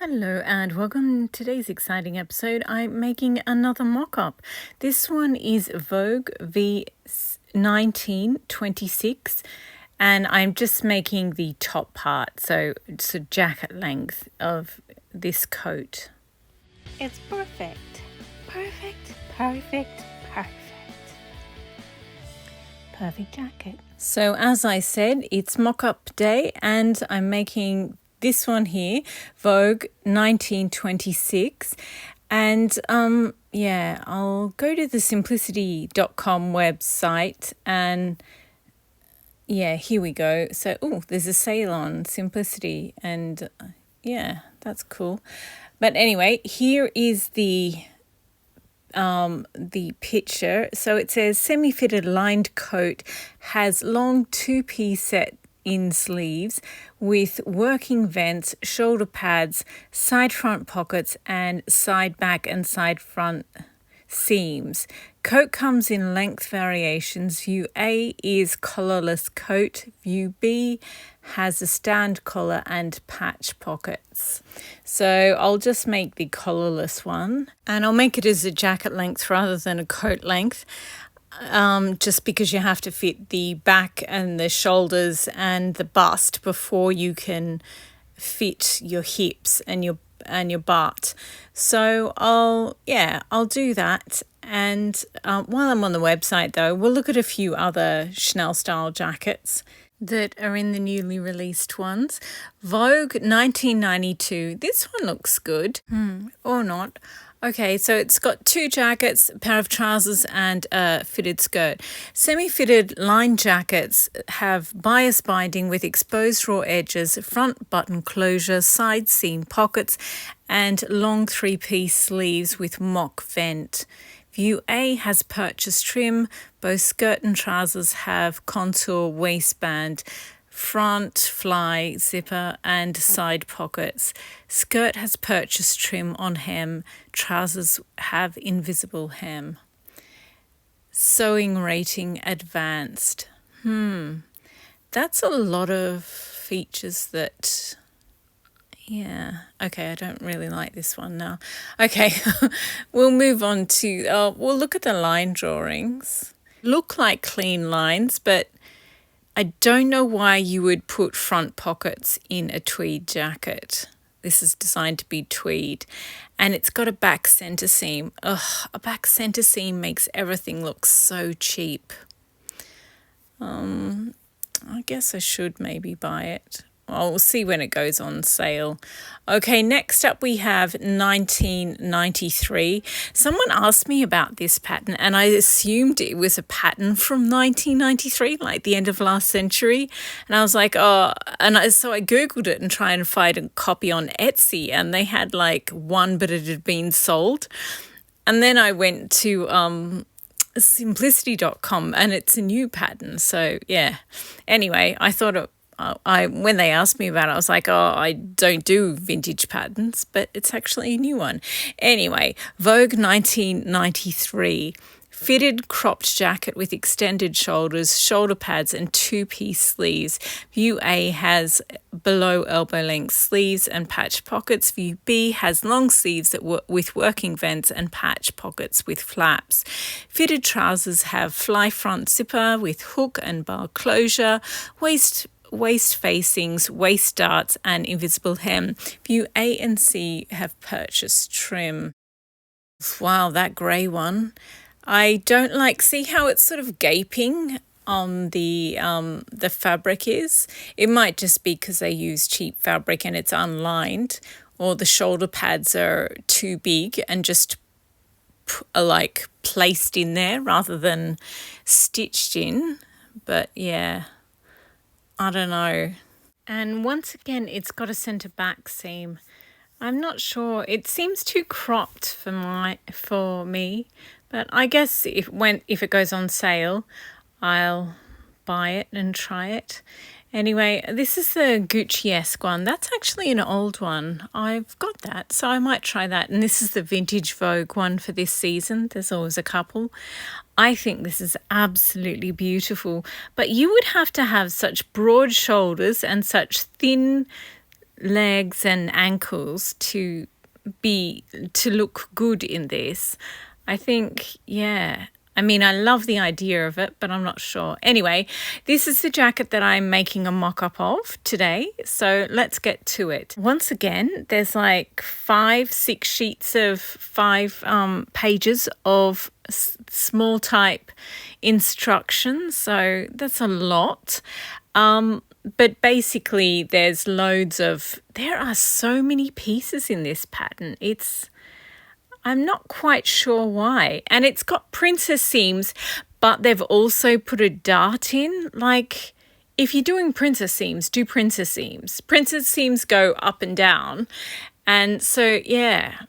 Hello and welcome to today's exciting episode. I'm making another mock-up. This one is Vogue V1926 and I'm just making the top part, so it's a jacket length of this coat. It's perfect. Perfect, perfect, perfect. Perfect jacket. So as I said, it's mock-up day and I'm making this one here, Vogue 1926. And I'll go to the simplicity.com website and here we go. So, there's a sale on Simplicity and that's cool. But anyway, here is the picture. So it says semi-fitted lined coat, has long two-piece set in sleeves with working vents, shoulder pads, side front pockets and side back and side front seams. Coat comes in length variations. View A is collarless coat. View B has a stand collar and patch pockets. So I'll just make the collarless one and I'll make it as a jacket length rather than a coat length. Just because you have to fit the back and the shoulders and the bust before you can fit your hips and your butt. So I'll do that. And while I'm on the website though, we'll look at a few other Chanel style jackets that are in the newly released ones. Vogue 1992. This one looks good. Or not. Okay, so it's got two jackets, a pair of trousers and a fitted skirt. Semi-fitted lined jackets have bias binding with exposed raw edges, front button closure, side seam pockets and long three-piece sleeves with mock vent. View A has purchase trim. Both skirt and trousers have contour waistband, front fly zipper and side pockets. Skirt has purchase trim on hem. Trousers have invisible hem. Sewing rating advanced. That's a lot of features that... okay, I don't really like this one now. Okay, we'll move on to... we'll look at the line drawings. Look like clean lines, but I don't know why you would put front pockets in a tweed jacket. This is designed to be tweed. And it's got a back centre seam. Ugh, a back centre seam makes everything look so cheap. I guess I should maybe buy it. Well, we'll see when it goes on sale. Okay, next up we have 1993. Someone asked me about this pattern and I assumed it was a pattern from 1993, like the end of last century. And I was like, so I Googled it and tried to find a copy on Etsy and they had like one, but it had been sold. And then I went to simplicity.com and it's a new pattern. So yeah, anyway, I thought when they asked me about it, I was like, I don't do vintage patterns, but it's actually a new one. Anyway, Vogue 1993. Fitted cropped jacket with extended shoulders, shoulder pads and two-piece sleeves. View A has below elbow length sleeves and patch pockets. View B has long sleeves with working vents and patch pockets with flaps. Fitted trousers have fly front zipper with hook and bar closure, waist facings, waist darts and invisible hem. View A and C have purchased trim. Wow, that grey one. I don't see how it's sort of gaping on the fabric is. It might just be because they use cheap fabric and it's unlined, or the shoulder pads are too big and just placed in there rather than stitched in. But yeah, I don't know. And once again, it's got a centre back seam. I'm not sure. It seems too cropped for me, but I guess if it goes on sale, I'll buy it and try it. Anyway, this is the Gucci-esque one. That's actually an old one. I've got that, so I might try that. And this is the vintage Vogue one for this season. There's always a couple. I think this is absolutely beautiful, but you would have to have such broad shoulders and such thin legs and ankles to look good in this. I think, yeah. I mean, I love the idea of it, but I'm not sure. Anyway, this is the jacket that I'm making a mock-up of today. So let's get to it. Once again, there's like 5-6 sheets of 5 pages of small type instructions. So that's a lot. But basically there are so many pieces in this pattern. I'm not quite sure why. And it's got princess seams, but they've also put a dart in. Like, if you're doing princess seams, do princess seams. Princess seams go up and down. And so, yeah.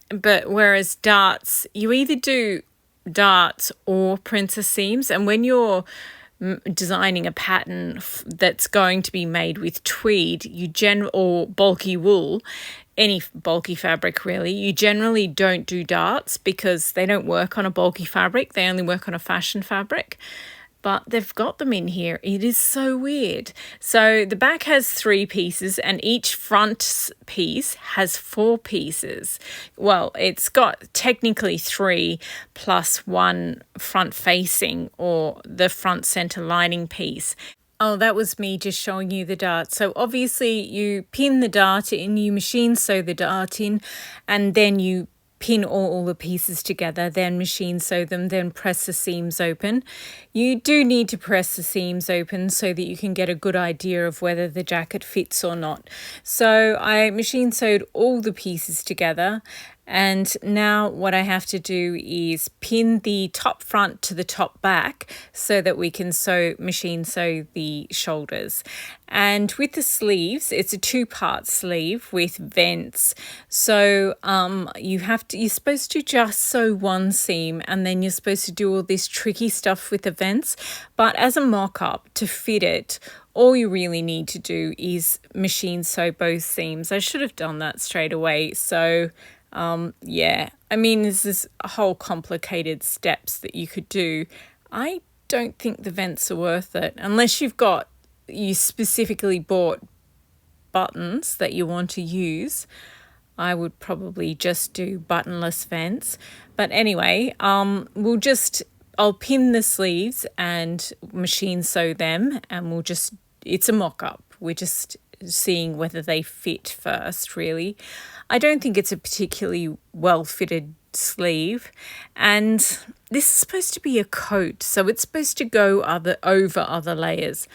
But whereas darts, you either do darts or princess seams. And when you're designing a pattern that's going to be made with tweed, or bulky wool, any bulky fabric really, you generally don't do darts because they don't work on a bulky fabric. They only work on a fashion fabric. But they've got them in here. It is so weird. So the back has 3 pieces and each front piece has 4 pieces. Well, it's got technically 3 plus 1 front facing or the front center lining piece. Oh, that was me just showing you the dart. So obviously you pin the dart in, you machine sew the dart in, and then you pin all the pieces together, then machine sew them, then press the seams open. You do need to press the seams open so that you can get a good idea of whether the jacket fits or not. So I machine sewed all the pieces together, and now what I have to do is pin the top front to the top back so that we can machine sew the shoulders. And with the sleeves, it's a 2-part sleeve with vents. So you're supposed to just sew one seam and then you're supposed to do all this tricky stuff with the vents. But as a mock-up, to fit it, all you really need to do is machine sew both seams. I should have done that straight away. So yeah, I mean, there's this whole complicated steps that you could do. I don't think the vents are worth it unless you specifically bought buttons that you want to use. I would probably just do buttonless vents. But anyway, I'll pin the sleeves and machine sew them, and it's a mock-up. We're just seeing whether they fit first, really. I don't think it's a particularly well-fitted sleeve, and this is supposed to be a coat, so it's supposed to go over other layers.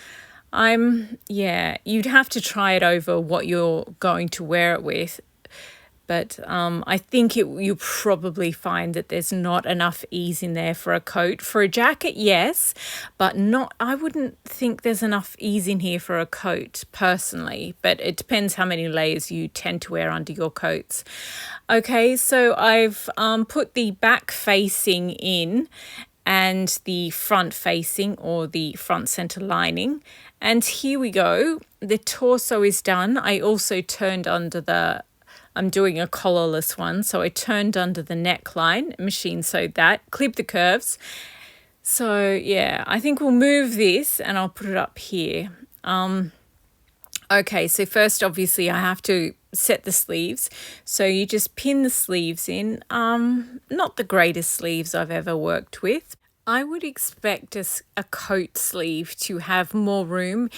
You'd have to try it over what you're going to wear it with. But I think you'll probably find that there's not enough ease in there for a coat. For a jacket, yes, but I wouldn't think there's enough ease in here for a coat, personally. But it depends how many layers you tend to wear under your coats. Okay, so I've put the back facing in and the front facing, or the front center lining. And here we go. The torso is done. I also turned under I'm doing a collarless one, so I turned under the neckline, machine sewed that, clipped the curves. So yeah, I think we'll move this and I'll put it up here. Okay, so first obviously I have to set the sleeves. So you just pin the sleeves in. Not the greatest sleeves I've ever worked with. I would expect a coat sleeve to have more room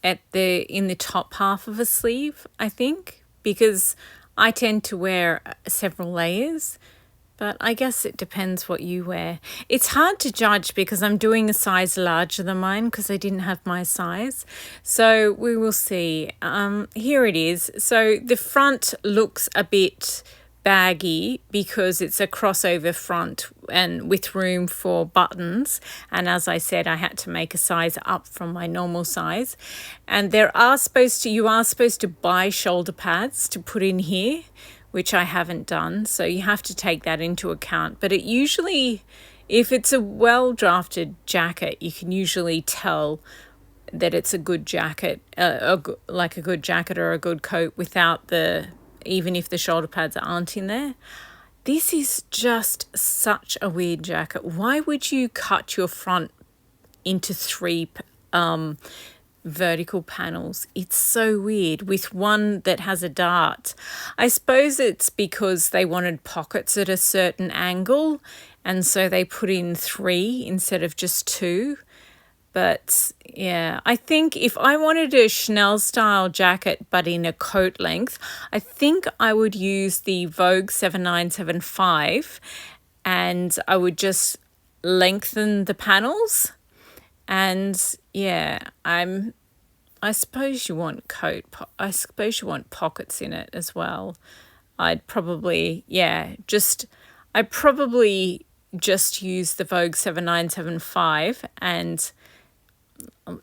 in the top half of a sleeve, I think, because I tend to wear several layers, but I guess it depends what you wear. It's hard to judge because I'm doing a size larger than mine because I didn't have my size. So we will see. Here it is. So the front looks a bit baggy because it's a crossover front and with room for buttons, and as I said, I had to make a size up from my normal size. And you are supposed to buy shoulder pads to put in here, which I haven't done, so you have to take that into account. But it usually, if it's a well drafted jacket, you can usually tell that it's a good jacket, like a good jacket or a good coat without even if the shoulder pads aren't in there. This is just such a weird jacket. Why would you cut your front into 3 vertical panels. It's so weird with one that has a dart. I suppose it's because they wanted pockets at a certain angle, and so they put in 3 instead of just 2. But yeah, I think if I wanted a Chanel style jacket but in a coat length, I think I would use the Vogue 7975, and I would just lengthen the panels. And yeah, I suppose you want I suppose you want pockets in it as well. I'd probably just use the Vogue 7975, and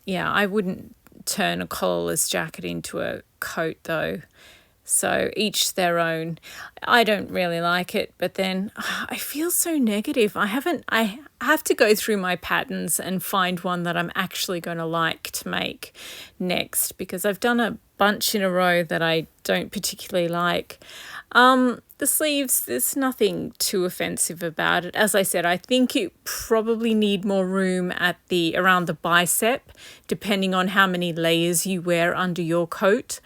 yeah, I wouldn't turn a collarless jacket into a coat though. So each their own. I don't really like it, but then I feel so negative. I have to go through my patterns and find one that I'm actually going to like to make next, because I've done a bunch in a row that I don't particularly like. The sleeves, there's nothing too offensive about it. As I said, I think you probably need more room around the bicep, depending on how many layers you wear under your coat.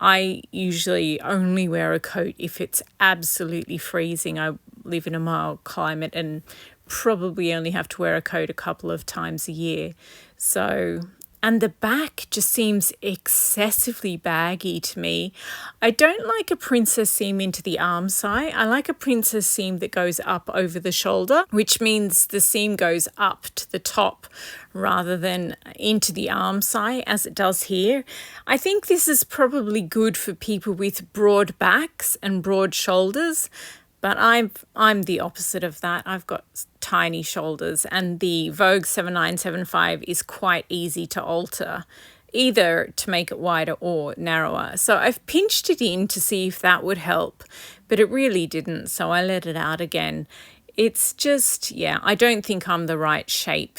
I usually only wear a coat if it's absolutely freezing. I live in a mild climate and probably only have to wear a coat a couple of times a year. So, and the back just seems excessively baggy to me. I don't like a princess seam into the arm side. I like a princess seam that goes up over the shoulder, which means the seam goes up to the top rather than into the arm side as it does here. I think this is probably good for people with broad backs and broad shoulders, but I'm the opposite of that. I've got tiny shoulders, and the Vogue 7975 is quite easy to alter, either to make it wider or narrower. So I've pinched it in to see if that would help, but it really didn't, so I let it out again. It's just, yeah, I don't think I'm the right shape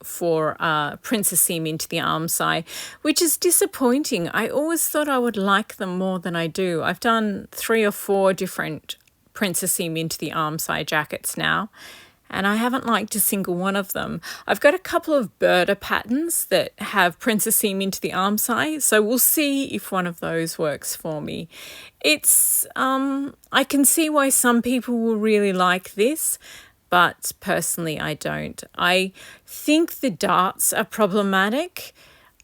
for princess seam into the arm side, which is disappointing. I always thought I would like them more than I do. I've done 3 or 4 different princess seam into the arm side jackets now, and I haven't liked a single one of them. I've got a couple of Berta patterns that have princess seam into the arm side, so we'll see if one of those works for me. It's I can see why some people will really like this, but personally I don't. I think the darts are problematic.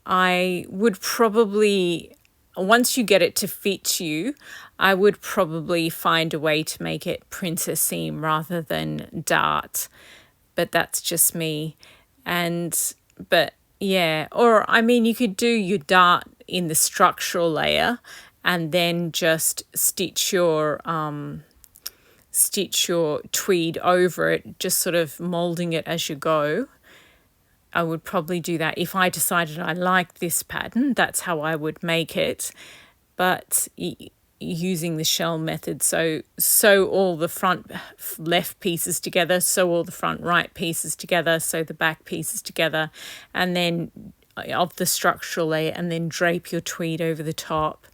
I would probably, once you get it to fit you, I would probably find a way to make it princess seam rather than dart, but that's just me. But yeah, or I mean, you could do your dart in the structural layer and then just stitch your tweed over it, just sort of molding it as you go. I would probably do that if I decided I liked this pattern. That's how I would make it, but using the shell method, so sew all the front left pieces together, sew all the front right pieces together, sew the back pieces together, and then of the structural layer, and then drape your tweed over the top.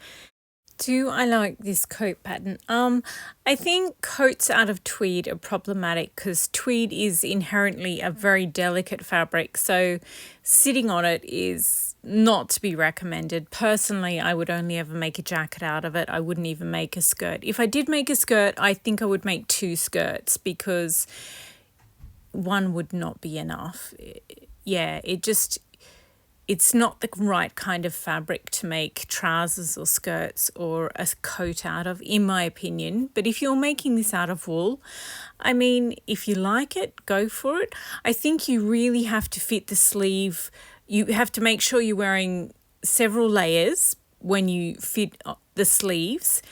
Do I like this coat pattern? I think coats out of tweed are problematic because tweed is inherently a very delicate fabric, so sitting on it is not to be recommended. Personally, I would only ever make a jacket out of it. I wouldn't even make a skirt. If I did make a skirt, I think I would make 2 skirts because one would not be enough. Yeah, it's not the right kind of fabric to make trousers or skirts or a coat out of, in my opinion. But if you're making this out of wool, I mean, if you like it, go for it. I think you really have to fit the sleeve. You have to make sure you're wearing several layers when you fit the sleeves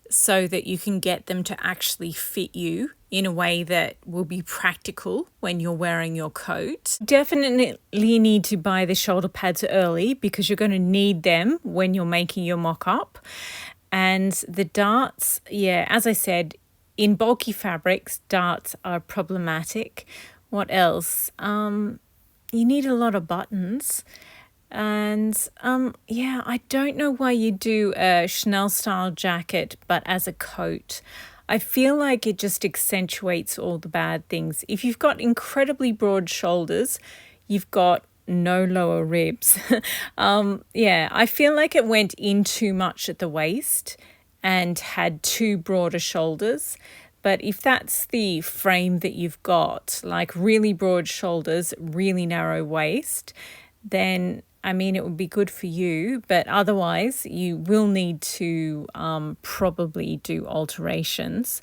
so that you can get them to actually fit you in a way that will be practical when you're wearing your coat. Definitely need to buy the shoulder pads early because you're going to need them when you're making your mock-up. And the darts, yeah, as I said, in bulky fabrics, darts are problematic. What else? You need a lot of buttons. And yeah, I don't know why you do a Chanel style jacket but as a coat. I feel like it just accentuates all the bad things. If you've got incredibly broad shoulders, you've got no lower ribs. Yeah, I feel like it went in too much at the waist and had too broader shoulders. But if that's the frame that you've got, like really broad shoulders, really narrow waist, then I mean, it would be good for you, but otherwise you will need to probably do alterations.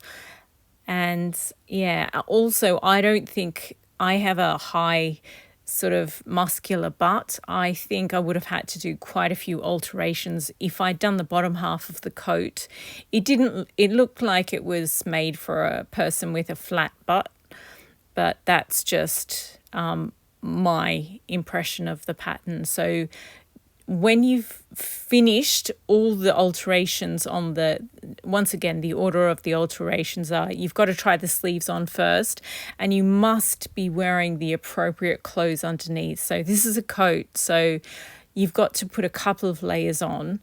And yeah, also, I don't think I have a high sort of muscular butt. I think I would have had to do quite a few alterations if I'd done the bottom half of the coat. It looked like it was made for a person with a flat butt, but that's just my impression of the pattern. So when you've finished all the alterations on once again, the order of the alterations are, you've got to try the sleeves on first, and you must be wearing the appropriate clothes underneath. So this is a coat, so you've got to put a couple of layers on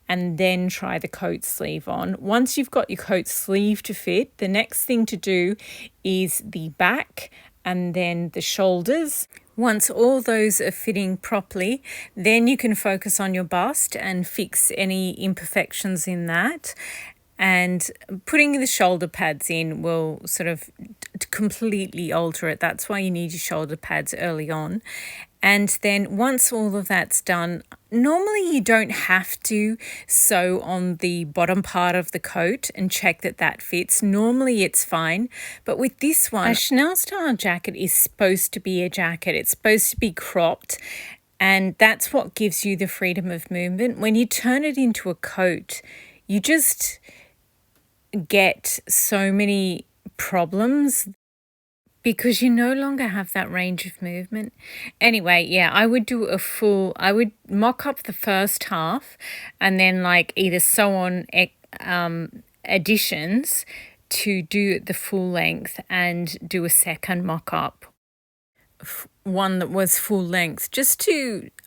and then try the coat sleeve on. Once you've got your coat sleeve to fit, the next thing to do is the back and then the shoulders. Once all those are fitting properly, then you can focus on your bust and fix any imperfections in that. And putting the shoulder pads in will sort of completely alter it. That's why you need your shoulder pads early on. And then once all of that's done, normally you don't have to sew on the bottom part of the coat and check that that fits. Normally it's fine. But with this one, a Chanel style jacket is supposed to be a jacket. It's supposed to be cropped. And that's what gives you the freedom of movement. When you turn it into a coat, you just get so many problems because you no longer have that range of movement. Anyway, yeah, I would mock up the first half and then like either sew on additions to do the full length and do a second mock up, one that was full length,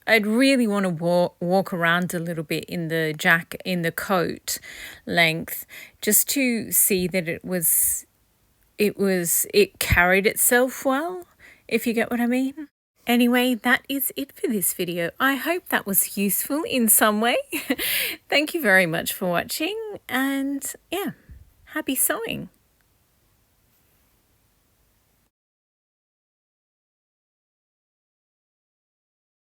I'd really want to walk around a little bit in the coat length, just to see that it carried itself well, if you get what I mean. Anyway, that is it for this video. I hope that was useful in some way. Thank you very much for watching, and yeah, happy sewing.